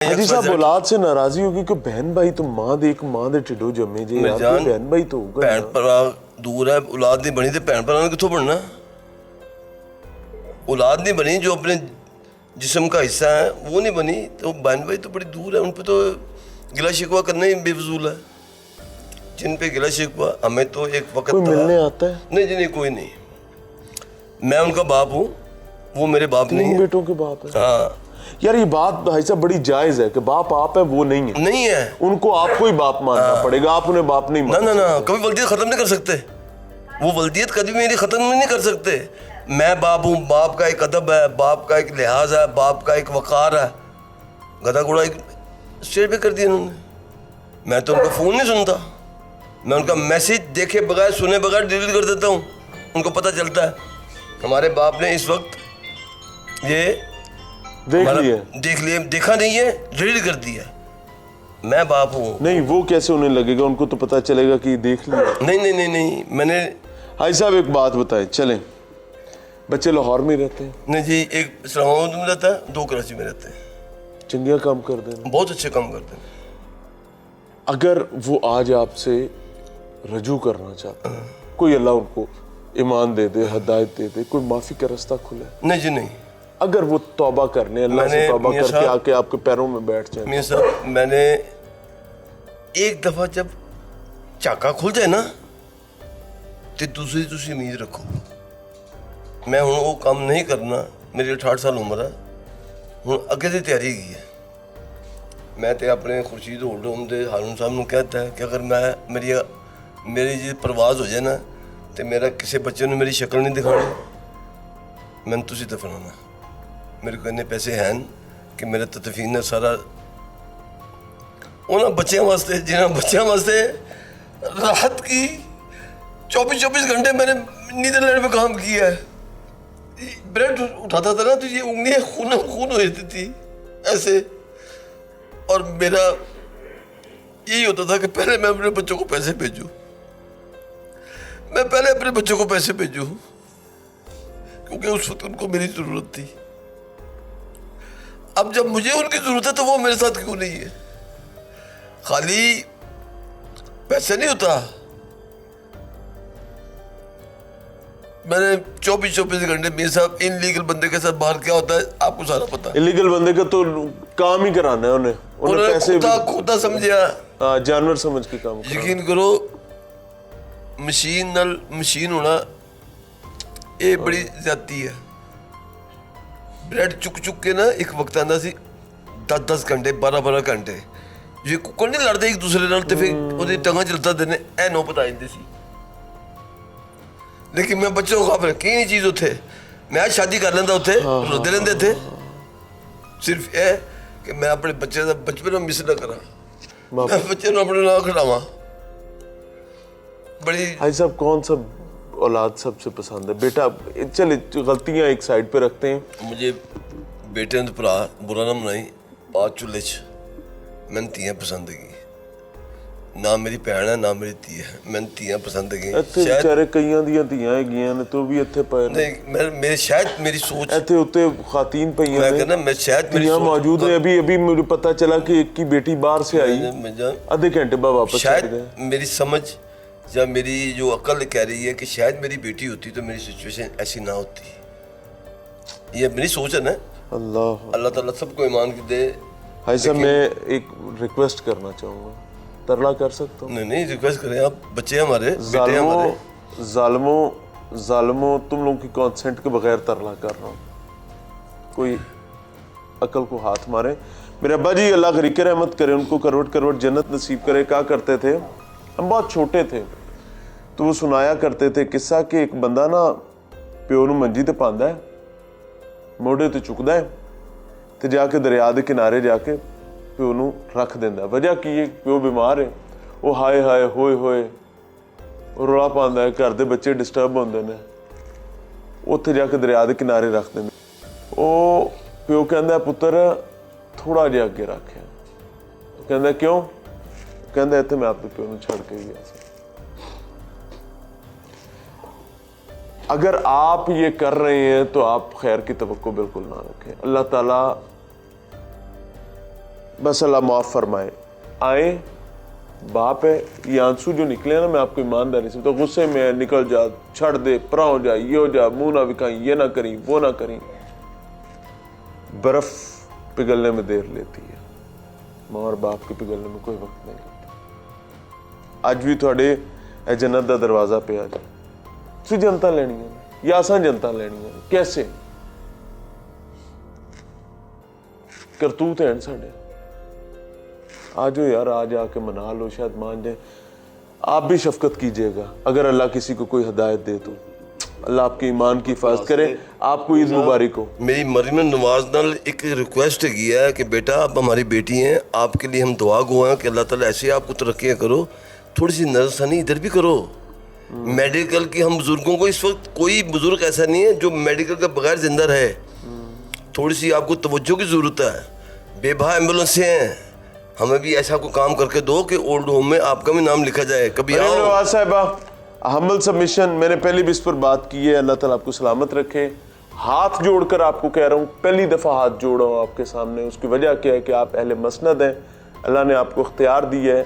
हाजी साहब औलाद से नाराजी होगी कि बहन भाई तो मां दे ढिडो जम्मे जे यार कोई बहन भाई तो होगा भैन भरा दूर है, औलाद नहीं बनी तो भैन भरा ने कितों बनना। औलाद नहीं बनी, जो अपने जिस्म का हिस्सा है वो नहीं बनी, तो बहन भाई तो बड़ी दूर है, उन पे तो गिला शिकवा करना ही बेफजूल है। जिन पे गिला शिकवा, हमें तो एक वक्त कोई मिलने आता है? नहीं जी, नहीं, कोई नहीं। मैं उनका बाप हूँ, वो मेरे बाप नहीं तीन है। बेटों के बाप है? हाँ यार ये बात भाई साहब बड़ी जायज है कि बाप आप है वो नहीं है, नहीं है। उनको आपको ही बाप मानना पड़ेगा, आप उन्हें बाप नहीं ना मान ना ना, कभी वल्दियत ख़त्म नहीं कर सकते। वो वल्दियत कभी मेरी ख़त्म नहीं कर सकते। मैं बाप हूँ, बाप का एक अदब है, बाप का एक लिहाज है, बाप का एक वक़ार है। गधा घोड़ा एक स्टेज पे कर दिया उन्होंने। मैं तो उनका फ़ोन नहीं सुनता, मैं उनका मैसेज देखे बगैर सुने बगैर डिलीट कर देता हूँ। उनको पता चलता है हमारे बाप ने इस वक्त ये देख लिए देखा नहीं है, डिलीट कर दिया। मैं बाप हूँ। नहीं, वो कैसे उन्हें लगेगा? उनको तो पता चलेगा कि देख लिया। नहीं नहीं नहीं नहीं, मैंने हाजी साहब एक बात बताएं, चलें, बच्चे लाहौर में रहते हैं? नहीं जी, एक इस्लामाबाद में रहता है, दो कराची में रहते हैं। चंगिया काम कर देना, बहुत अच्छे काम करते हैं। अगर वो आज आपसे रजू करना चाहते हैं, कोई अल्लाह उनको ईमान दे दे, हिदायत दे दे, कोई माफी का रास्ता खुले? नहीं जी नहीं। अगर वो तौबा करने अल्लाह से तौबा करके आके आपके पैरों में बैठ जाए? मियां साहब, मैंने एक दफ़ा जब झाका खुल जाए ना तो दूसरी उम्मीद रखो। मैं हूँ वो काम नहीं करना, मेरी 68 साल उम्र है, हूँ अगे की तैयारी की है। मैं तो अपने खुर्शीद होल्डर दे हारून साहब को कहता है कि अगर मैं मेरी जी परवाज हो जाए ना तो मेरा किसी बच्चे ने मेरी शक्ल नहीं दिखानी, मैंने तुसी दफनाना। मेरे को इन्ने पैसे हैं कि मेरे तदफीन ने सारा उन्होंने बच्चों वास्ते, जिन्होंने बच्चों वास्ते राहत की 24 घंटे मैंने नीदरलैंड में काम किया है। ब्रेड उठाता था ना तो ये उंगलियां खून हो जाती थी ऐसे, और मेरा यही होता था कि पहले मैं अपने बच्चों को पैसे भेजूं, मैं पहले अपने बच्चों को पैसे भेजूं, क्योंकि उस वक्त उनको मेरी ज़रूरत थी। अब जब मुझे उनकी ज़रूरत है तो वो मेरे साथ क्यों नहीं है? खाली पैसे नहीं होता। मैंने 24 घंटे मेरे साहब इनलीगल बंदे के साथ बाहर क्या होता है आपको सारा पता है। इलीगल बंदे का तो काम ही कराना है उन्हें पैसे खुदा समझा, जानवर समझ के काम। यकीन करो, मशीन होना ये बड़ी ज्यादती है। ब्रेड चुक के ना एक वक्त आंदा सी 10 घंटे 12 घंटे जे कुक्कड़ नहीं लड़ते एक दूसरे नाल ते फिर ਉਹਦੀ ਟੰਗਾਂ ਚਲਦਾ ਦੇਨੇ ਐ ਨੋ ਪਤਾ ਜਾਂਦੇ ਸੀ। लेकिन मैं बच्चों को खबर की नहीं चीज़ उथे, मैं आज शादी कर लेंदा उथे, रोते रहंदे थे। सिर्फ ये कि मैं अपने बच्चे का बचपन में मिस ना करा, मैं बच्चे को अपने नाल खिलावा। बड़ी भाई साहब कौन सा औलाद सबसे पसंद है? बेटा चले गलतियां एक साइड पे रखते हैं, मुझे बेटे ने भरा बुरा ना बनाई, बात चुल्हे मैंने तियां पसंद की। ना मेरी भैन है ना मेरी धी है, मैंने तियां पसंद की। ਇੱਥੇ ਵਿਚਾਰੇ ਕਈਆਂ ਦੀਆਂ ਧੀਆਂ ਹੈਗੀਆਂ ਨੇ तो भी ਇੱਥੇ ਪਏ ਨੇ। नहीं मेरे शायद मेरी सोच ਇੱਥੇ ਉੱਤੇ ਖਾਤੀਨ ਪਈਆਂ मैं ਨੇ, कहना मैं शायद मेरी ਧੀਆਂ सोच मौजूद है। अभी मुझे पता चला कि एक की बेटी बाहर से आई, आधे घंटे बाद वापस चली शायद गई। मेरी समझ या मेरी जो अकल कह रही है कि शायद मेरी बेटी होती तो मेरी सिचुएशन ऐसी ना होती। ये मेरी सोच है ना। अल्लाह ताला सबको ईमान की दे। भाई साहब मैं एक रिक्वेस्ट करना चाहूँगा, तरला कर सकता हूँ? नहीं रिक्वेस्ट करें आप, बच्चे हमारे, बेटे हमारे। जालिमों तुम लोगों की कंसेंट के बगैर तरला कर रहा हूँ, कोई अकल को हाथ मारे। मेरे अब्बा जी अल्लाह गरीक रहमत करे, उनको करवट जन्नत नसीब करे, क्या करते थे, हम बहुत छोटे थे तो वो सुनाया करते थे किस्सा कि एक बंदा ना प्यो नूं मंजी ते पांदा है, मोढ़े ते चुकदा है ते जाके दरिया के किनारे जाके प्यो नूं रख दिंदा। वजह की है, प्यो बीमार है, वो हाय हाय होए होए रौला पांदा है, घर दे बच्चे डिस्टर्ब होंदे ने, उत्थे जाके दरिया के किनारे रख दिंदे। वो प्यो कहंदा पुत्तर थोड़ा जिहा अगे रख, कहंदा क्यों? कहंदा इत्थे मैं अपने प्यो नूं छड़ के गया सी। अगर आप ये कर रहे हैं तो आप खैर की तवक्को बिल्कुल ना रखें। अल्लाह ताला बस अल्लाह माफ़ फरमाए। आए, बाप है, ये आंसू जो निकले ना, मैं आपको ईमानदारी से तो गुस्से में निकल जा, छड़ दे, परा हो जा, ये हो जा, मुंह ना विखाई, ये ना करी, वो ना करी। बर्फ पिघलने में देर लेती है, मां और बाप के पिघलने में कोई वक्त नहीं लगता। अज भी थोड़े जन्नत का दरवाजा पे आ जाए, तुसी जनता लेनी है या असा जनता लेनी है, कैसे करतूत हैं साढ़े। आज हो यार, आज आके मना लो, शायद मान जाए। आप भी शफकत कीजिएगा, अगर अल्लाह किसी को कोई हिदायत दे तो अल्लाह आपके ईमान की हिफाजत करे। आपको ईद मुबारक हो। मेरी मरियम नवाज नाल एक रिक्वेस्ट है कि बेटा आप हमारी बेटी हैं, आपके लिए हम दुआ गो हैं कि अल्लाह ताला ऐसे आपको तरक्कियाँ करो। थोड़ी सी नजरसानी इधर भी करो। मेडिकल की हम बुजुर्गों को, इस वक्त कोई बुजुर्ग ऐसा नहीं है जो मेडिकल के बगैर जिंदा रहे। थोड़ी सी आपको तवज्जो की ज़रूरत है। बेबहा एम्बुलेंस हैं, हमें भी ऐसा कोई काम करके दो कि ओल्ड होम में आपका भी नाम लिखा जाए। कभी आओ। नवाज साहिबा, हम्बल सबमिशन, मैंने पहले भी इस पर बात की है। अल्लाह ताला आपको सलामत रखे। हाथ जोड़कर आपको कह रहा हूँ, पहली दफ़ा हाथ जोड़ा हूँ आपके सामने। उसकी वजह क्या है कि आप अहले मसनद हैं, अल्लाह ने आपको इख्तियार दिया है।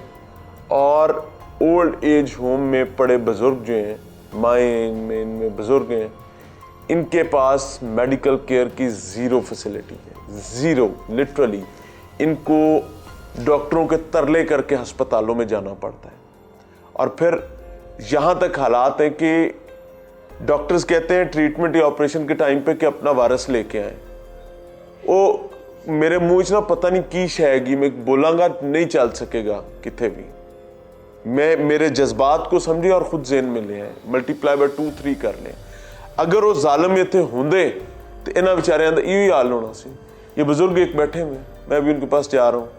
और ओल्ड एज होम में पड़े बुज़ुर्ग जो हैं, माएँ इनमें बुज़ुर्ग हैं, इनके पास मेडिकल केयर की ज़ीरो फैसिलिटी है, ज़ीरो लिटरली। इनको डॉक्टरों के तरले करके अस्पतालों में जाना पड़ता है। और फिर यहाँ तक हालात हैं कि डॉक्टर्स कहते हैं ट्रीटमेंट या ऑपरेशन के टाइम पे कि अपना वायरस लेके आए। वो मेरे मुँह ना पता नहीं की शैगी, मैं बोलांगा नहीं चल सकेगा कितने भी। मैं मेरे जज्बात को समझे और खुद जेन में ले आए, मल्टीप्लाई बाय 2 3 कर लें। अगर वो जालिम इतने होंगे तो इन्होंने बेचारे का यही हाल होना सी। ये बुजुर्ग एक बैठे हुए, मैं भी उनके पास जा रहा हूँ।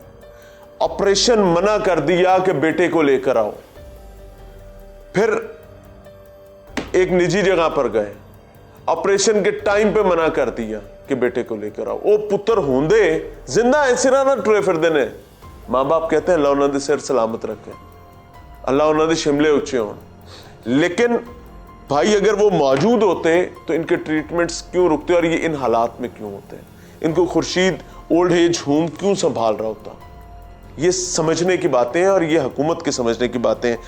ऑपरेशन मना कर दिया कि बेटे को लेकर आओ, फिर एक निजी जगह पर गए, ऑपरेशन के टाइम पे मना कर दिया कि बेटे को लेकर आओ। वो पुत्र होंदे जिंदा है, सिरा ना टुरे फिरदे ने। माँ बाप कहते हैं अल्लाह उन्होंने सिर सलामत रखे, अल्लाह उन्होंने शिमले उच्चे हों। लेकिन भाई अगर वो मौजूद होते तो इनके ट्रीटमेंट्स क्यों रुकते और ये इन हालात में क्यों होते हैं? इनको खुर्शीद ओल्ड एज होम क्यों संभाल रहा होता? ये समझने की बातें हैं और ये हुकूमत के समझने की बातें हैं।